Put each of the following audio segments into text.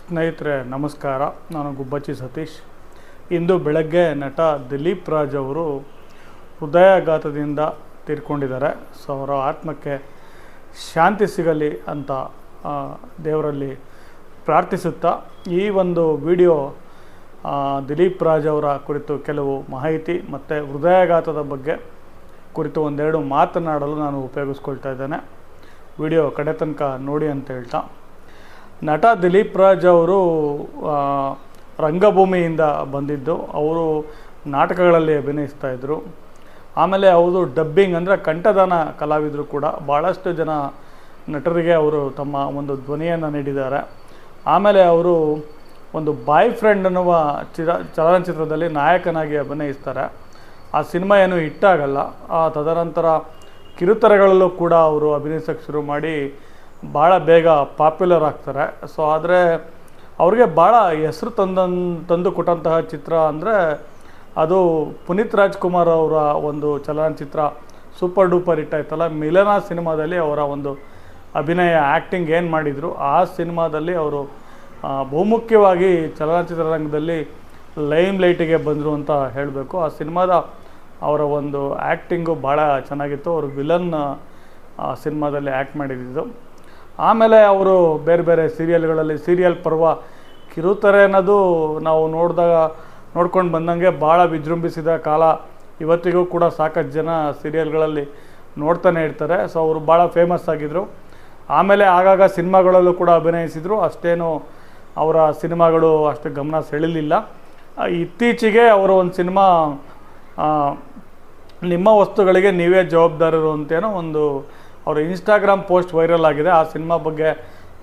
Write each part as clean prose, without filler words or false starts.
ಸ್ನೇಹಿತರೆ ನಮಸ್ಕಾರ. ನಾನು ಗುಬ್ಬಚ್ಚಿ ಸತೀಶ್. ಇಂದು ಬೆಳಗ್ಗೆ ನಟ ದಿಲೀಪ್ ರಾಜ್ ಅವರು ಹೃದಯಾಘಾತದಿಂದ ತೀರ್ಕೊಂಡಿದ್ದಾರೆ. ಸೊ ಅವರ ಆತ್ಮಕ್ಕೆ ಶಾಂತಿ ಸಿಗಲಿ ಅಂತ ದೇವರಲ್ಲಿ ಪ್ರಾರ್ಥಿಸುತ್ತಾ ಈ ಒಂದು ವಿಡಿಯೋ ದಿಲೀಪ್ ರಾಜ್ ಅವರ ಕುರಿತು ಕೆಲವು ಮಾಹಿತಿ ಮತ್ತು ಹೃದಯಾಘಾತದ ಬಗ್ಗೆ ಕುರಿತು ಒಂದೆರಡು ಮಾತನಾಡಲು ನಾನು ಉಪಯೋಗಿಸ್ಕೊಳ್ತಾ ಇದ್ದೇನೆ. ವಿಡಿಯೋ ಕಡೆ ತನಕ ನೋಡಿ ಅಂತ ಹೇಳ್ತಾ, ನಟ ದಿಲೀಪ್ ರಾಜ್ ಅವರು ರಂಗಭೂಮಿಯಿಂದ ಬಂದಿದ್ದು. ಅವರು ನಾಟಕಗಳಲ್ಲಿ ಅಭಿನಯಿಸ್ತಾಯಿದ್ರು. ಆಮೇಲೆ ಅವರು ಡಬ್ಬಿಂಗ್ ಅಂದರೆ ಕಂಠದಾನ ಕಲಾವಿದರು ಕೂಡ. ಭಾಳಷ್ಟು ಜನ ನಟರಿಗೆ ಅವರು ತಮ್ಮ ಒಂದು ಧ್ವನಿಯನ್ನು ನೀಡಿದ್ದಾರೆ. ಆಮೇಲೆ ಅವರು ಒಂದು ಬಾಯ್ ಫ್ರೆಂಡ್ ಅನ್ನುವ ಚಲನಚಿತ್ರದಲ್ಲಿ ನಾಯಕನಾಗಿ ಅಭಿನಯಿಸ್ತಾರೆ. ಆ ಸಿನಿಮಾ ಏನು ಹಿಟ್ಟಾಗಲ್ಲ. ತದನಂತರ ಕಿರುತೆರೆಗಳಲ್ಲೂ ಕೂಡ ಅವರು ಅಭಿನಯಿಸೋಕ್ಕೆ ಶುರು ಮಾಡಿ ಭಾಳ ಬೇಗ ಪಾಪ್ಯುಲರ್ ಆಗ್ತಾರೆ. ಸೊ ಆದರೆ ಅವ್ರಿಗೆ ಭಾಳ ಹೆಸರು ತಂದು ಕೊಟ್ಟಂತಹ ಚಿತ್ರ ಅಂದರೆ ಅದು ಪುನೀತ್ ರಾಜ್ಕುಮಾರ್ ಅವರ ಒಂದು ಚಲನಚಿತ್ರ ಸೂಪರ್ ಡೂಪರ್ ಹಿಟ್ ಆಯ್ತಲ್ಲ, ಮಿಲನ ಸಿನಿಮಾದಲ್ಲಿ ಅವರ ಒಂದು ಅಭಿನಯ ಆ್ಯಕ್ಟಿಂಗ್ ಏನು ಮಾಡಿದರು, ಆ ಸಿನಿಮಾದಲ್ಲಿ ಅವರು ಬಹುಮುಖ್ಯವಾಗಿ ಚಲನಚಿತ್ರರಂಗದಲ್ಲಿ ಲೈಮ್ ಲೈಟಿಗೆ ಬಂದರು ಅಂತ ಹೇಳಬೇಕು. ಆ ಸಿನಿಮಾದ ಅವರ ಒಂದು ಆ್ಯಕ್ಟಿಂಗು ಭಾಳ ಚೆನ್ನಾಗಿತ್ತು. ಅವರು ವಿಲನ್ ಸಿನಿಮಾದಲ್ಲಿ ಆ್ಯಕ್ಟ್ ಮಾಡಿದ್ದು. ಆಮೇಲೆ ಅವರು ಬೇರೆ ಬೇರೆ ಸೀರಿಯಲ್ಗಳಲ್ಲಿ ಸೀರಿಯಲ್ ಪರ್ವ ಕಿರುತೆರೆ ಅನ್ನೋದು ನಾವು ನೋಡ್ಕೊಂಡು ಬಂದಂಗೆ ಭಾಳ ವಿಜೃಂಭಿಸಿದ ಕಾಲ. ಇವತ್ತಿಗೂ ಕೂಡ ಸಾಕಷ್ಟು ಜನ ಸೀರಿಯಲ್ಗಳಲ್ಲಿ ನೋಡ್ತಾನೆ ಇರ್ತಾರೆ. ಸೊ ಅವರು ಭಾಳ ಫೇಮಸ್ ಆಗಿದ್ದರು. ಆಮೇಲೆ ಆಗಾಗ ಸಿನಿಮಾಗಳಲ್ಲೂ ಕೂಡ ಅಭಿನಯಿಸಿದರು. ಅಷ್ಟೇನು ಅವರ ಸಿನಿಮಾಗಳು ಅಷ್ಟು ಗಮನ ಸೆಳೀಲಿಲ್ಲ. ಇತ್ತೀಚೆಗೆ ಅವರು ಒಂದು ಸಿನಿಮಾ ನಿಮ್ಮ ವಸ್ತುಗಳಿಗೆ ನೀವೇ ಜವಾಬ್ದಾರರು ಅಂತೇನೋ ಒಂದು ಅವರ ಇನ್ಸ್ಟಾಗ್ರಾಮ್ ಪೋಸ್ಟ್ ವೈರಲ್ ಆಗಿದೆ. ಆ ಸಿನಿಮಾ ಬಗ್ಗೆ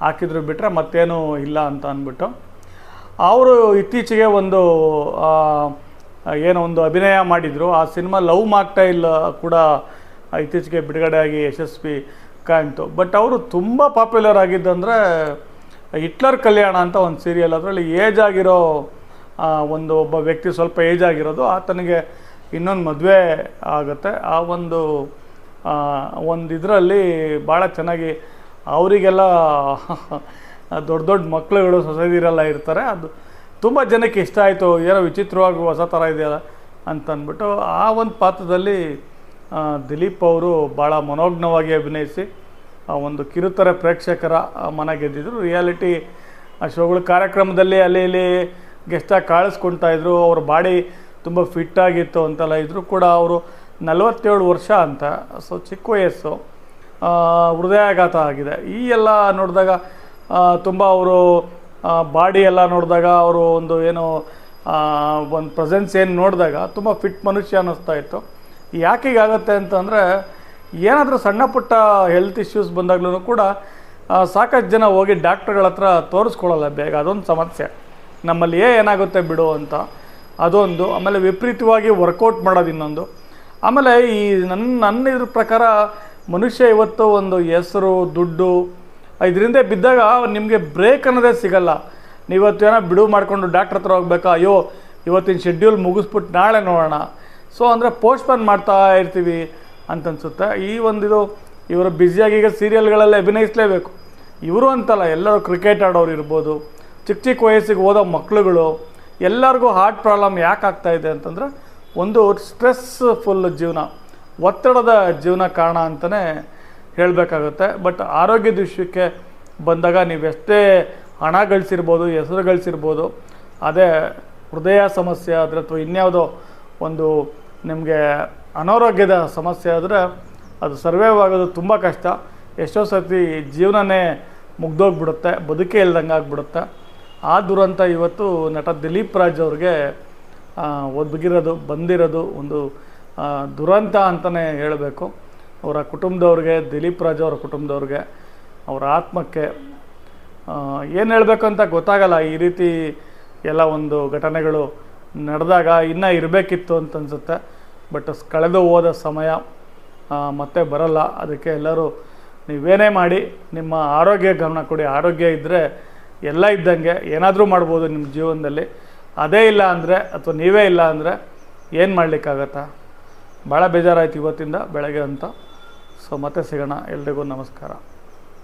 ಹಾಕಿದ್ರು ಬಿಟ್ಟರೆ ಮತ್ತೇನೂ ಇಲ್ಲ ಅಂತ ಅಂದ್ಬಿಟ್ಟು ಅವರು ಇತ್ತೀಚೆಗೆ ಒಂದು ಏನೋ ಒಂದು ಅಭಿನಯ ಮಾಡಿದರು. ಆ ಸಿನಿಮಾ ಲವ್ ಮಾಕ್ಟೈಲ್ ಕೂಡ ಇತ್ತೀಚೆಗೆ ಬಿಡುಗಡೆಯಾಗಿ ಯಶಸ್ವಿ ಕಾಣ್ತು. ಬಟ್ ಅವರು ತುಂಬ ಪಾಪ್ಯುಲರ್ ಆಗಿದ್ದಂದರೆ ಹಿಟ್ಲರ್ ಕಲ್ಯಾಣ ಅಂತ ಒಂದು ಸೀರಿಯಲ್. ಅದರಲ್ಲಿ ಏಜ್ ಆಗಿರೋ ಒಬ್ಬ ವ್ಯಕ್ತಿ, ಸ್ವಲ್ಪ ಏಜ್ ಆಗಿರೋದು, ಆತನಿಗೆ ಇನ್ನೊಂದು ಮದುವೆ ಆಗುತ್ತೆ. ಆ ಒಂದು ಇದರಲ್ಲಿ ಭಾಳ ಚೆನ್ನಾಗಿ ಅವರಿಗೆಲ್ಲ ದೊಡ್ಡ ದೊಡ್ಡ ಮಕ್ಕಳುಗಳು ಸೊಸೈಟಿರೆಲ್ಲ ಇರ್ತಾರೆ. ಅದು ತುಂಬ ಜನಕ್ಕೆ ಇಷ್ಟ ಆಯಿತು. ಏನೋ ವಿಚಿತ್ರವಾಗಿ ಹೊಸ ಥರ ಇದೆಯಲ್ಲ ಅಂತಂದ್ಬಿಟ್ಟು ಆ ಒಂದು ಪಾತ್ರದಲ್ಲಿ ದಿಲೀಪ್ ಅವರು ಭಾಳ ಮನೋಜ್ಞವಾಗಿ ಅಭಿನಯಿಸಿ ಒಂದು ಕಿರುತೆರೆ ಪ್ರೇಕ್ಷಕರ ಮನ ಗೆದ್ದಿದ್ರು. ರಿಯಾಲಿಟಿ ಶೋಗಳ ಕಾರ್ಯಕ್ರಮದಲ್ಲಿ ಅಲ್ಲಿ ಇಲ್ಲಿ ಗೆಸ್ಟಾಗಿ ಕಾಣಿಸ್ಕೊಳ್ತಾಯಿದ್ರು. ಅವ್ರ ಬಾಡಿ ತುಂಬ ಫಿಟ್ಟಾಗಿತ್ತು ಅಂತೆಲ್ಲ ಇದ್ದರೂ ಕೂಡ ಅವರು 47 ವರ್ಷ ಅಂತ. ಸೊ ಚಿಕ್ಕ ವಯಸ್ಸು, ಹೃದಯಾಘಾತ ಆಗಿದೆ. ಈ ಎಲ್ಲ ನೋಡಿದಾಗ ತುಂಬ ಅವರು ಬಾಡಿ ಎಲ್ಲ ನೋಡಿದಾಗ ಅವರು ಒಂದು ಏನೋ ಒಂದು ಪ್ರೆಸೆನ್ಸ್ ಏನು ನೋಡಿದಾಗ ತುಂಬ ಫಿಟ್ ಮನುಷ್ಯ ಅನ್ನಿಸ್ತಾ ಇತ್ತು. ಯಾಕೆ ಹೀಗಾಗತ್ತೆ ಅಂತಂದರೆ ಏನಾದರೂ ಸಣ್ಣ ಪುಟ್ಟ ಹೆಲ್ತ್ ಇಶ್ಯೂಸ್ ಬಂದಾಗ್ಲೂ ಕೂಡ ಸಾಕಷ್ಟು ಜನ ಹೋಗಿ ಡಾಕ್ಟ್ರುಗಳ ಹತ್ರ ತೋರಿಸ್ಕೊಳ್ಳಲ್ಲ ಬೇಗ. ಅದೊಂದು ಸಮಸ್ಯೆ ನಮ್ಮಲ್ಲಿ. ಏನಾಗುತ್ತೆ ಬಿಡು ಅಂತ ಅದೊಂದು. ಆಮೇಲೆ ವಿಪರೀತವಾಗಿ ವರ್ಕೌಟ್ ಮಾಡೋದು ಇನ್ನೊಂದು. ಆಮೇಲೆ ಈ ನನ್ನ ಇದ್ರ ಪ್ರಕಾರ ಮನುಷ್ಯ ಇವತ್ತು ಒಂದು ಹೆಸರು, ದುಡ್ಡು ಇದರಿಂದ ಬಿದ್ದಾಗ ನಿಮಗೆ ಬ್ರೇಕ್ ಅನ್ನೋದೇ ಸಿಗಲ್ಲ. ನೀವತ್ತು ಏನೋ ಬಿಡುವು ಮಾಡಿಕೊಂಡು ಡಾಕ್ಟ್ರ್ ಹತ್ರ ಹೋಗ್ಬೇಕಾ, ಅಯ್ಯೋ ಇವತ್ತಿನ ಶೆಡ್ಯೂಲ್ ಮುಗಿಸ್ಬಿಟ್ಟು ನಾಳೆ ನೋಡೋಣ. ಸೊ ಅಂದರೆ ಪೋಸ್ಟ್ಪೋನ್ ಮಾಡ್ತಾ ಇರ್ತೀವಿ ಅಂತನ್ಸುತ್ತೆ. ಈ ಒಂದಿದು ಇವರು ಬ್ಯುಸಿಯಾಗಿ ಈಗ ಸೀರಿಯಲ್ಗಳಲ್ಲಿ ಅಭಿನಯಿಸಲೇಬೇಕು. ಇವರು ಅಂತಲ್ಲ, ಎಲ್ಲರೂ ಕ್ರಿಕೆಟ್ ಆಡೋರು ಇರ್ಬೋದು, ಚಿಕ್ಕ ವಯಸ್ಸಿಗೆ ಓದೋ ಮಕ್ಕಳುಗಳು, ಎಲ್ಲರಿಗೂ ಹಾರ್ಟ್ ಪ್ರಾಬ್ಲಮ್ ಯಾಕೆ ಆಗ್ತಾಯಿದೆ ಅಂತಂದರೆ ಒಂದು ಸ್ಟ್ರೆಸ್ಫುಲ್ ಜೀವನ, ಒತ್ತಡದ ಜೀವನ ಕಾರಣ ಅಂತಲೇ ಹೇಳಬೇಕಾಗುತ್ತೆ. ಬಟ್ ಆರೋಗ್ಯದ ವಿಷಯಕ್ಕೆ ಬಂದಾಗ ನೀವೆಷ್ಟೇ ಹಣ ಗಳಿಸಿರ್ಬೋದು, ಹೆಸರು ಗಳಿಸಿರ್ಬೋದು, ಅದೇ ಹೃದಯ ಸಮಸ್ಯೆ ಆದರೆ ಅಥವಾ ಇನ್ಯಾವುದೋ ಒಂದು ನಿಮಗೆ ಅನಾರೋಗ್ಯದ ಸಮಸ್ಯೆ ಆದರೆ ಅದು ಸರ್ವೈವ್ ಆಗೋದು ತುಂಬ ಕಷ್ಟ. ಎಷ್ಟೋ ಸರ್ತಿ ಜೀವನನೇ ಮುಗ್ದೋಗ್ಬಿಡುತ್ತೆ, ಬದುಕೇ ಇಲ್ದಂಗೆ ಆಗಿಬಿಡುತ್ತೆ. ಆ ದುರಂತ ಇವತ್ತು ನಟ ದಿಲೀಪ್ ರಾಜ್ ಅವ್ರಿಗೆ ಬಂದಿರೋದು ಒಂದು ದುರಂತ ಅಂತಲೇ ಹೇಳಬೇಕು. ಅವರ ಕುಟುಂಬದವ್ರಿಗೆ, ದಿಲೀಪ್ ರಾಜ್ ಅವರ ಕುಟುಂಬದವ್ರಿಗೆ, ಅವರ ಆತ್ಮಕ್ಕೆ ಏನು ಹೇಳಬೇಕು ಅಂತ ಗೊತ್ತಾಗಲ್ಲ. ಈ ರೀತಿ ಎಲ್ಲ ಒಂದು ಘಟನೆಗಳು ನಡೆದಾಗ ಇನ್ನೂ ಇರಬೇಕಿತ್ತು ಅಂತ ಅನಿಸುತ್ತೆ. ಬಟ್ ಕಳೆದು ಹೋದ ಸಮಯ ಮತ್ತೆ ಬರಲ್ಲ. ಅದಕ್ಕೆ ಎಲ್ಲರೂ ನೀವೇನೇ ಮಾಡಿ ನಿಮ್ಮ ಆರೋಗ್ಯ ಗಮನ ಕೊಡಿ. ಆರೋಗ್ಯ ಇದ್ದರೆ ಎಲ್ಲ ಇದ್ದಂಗೆ, ಏನಾದರೂ ಮಾಡ್ಬೋದು ನಿಮ್ಮ ಜೀವನದಲ್ಲಿ. ಅದೇ ಇಲ್ಲ ಅಂದರೆ ಅಥವಾ ನೀವೇ ಇಲ್ಲ ಅಂದರೆ ಏನು ಮಾಡಲಿಕ್ಕಾಗತ್ತಾ? ಭಾಳ ಬೇಜಾರಾಯ್ತು ಇವತ್ತಿಂದ ಬೆಳಗ್ಗೆ ಅಂತ. ಸೊ ಮತ್ತೆ ಸಿಗೋಣ. ಎಲ್ರಿಗೂ ನಮಸ್ಕಾರ.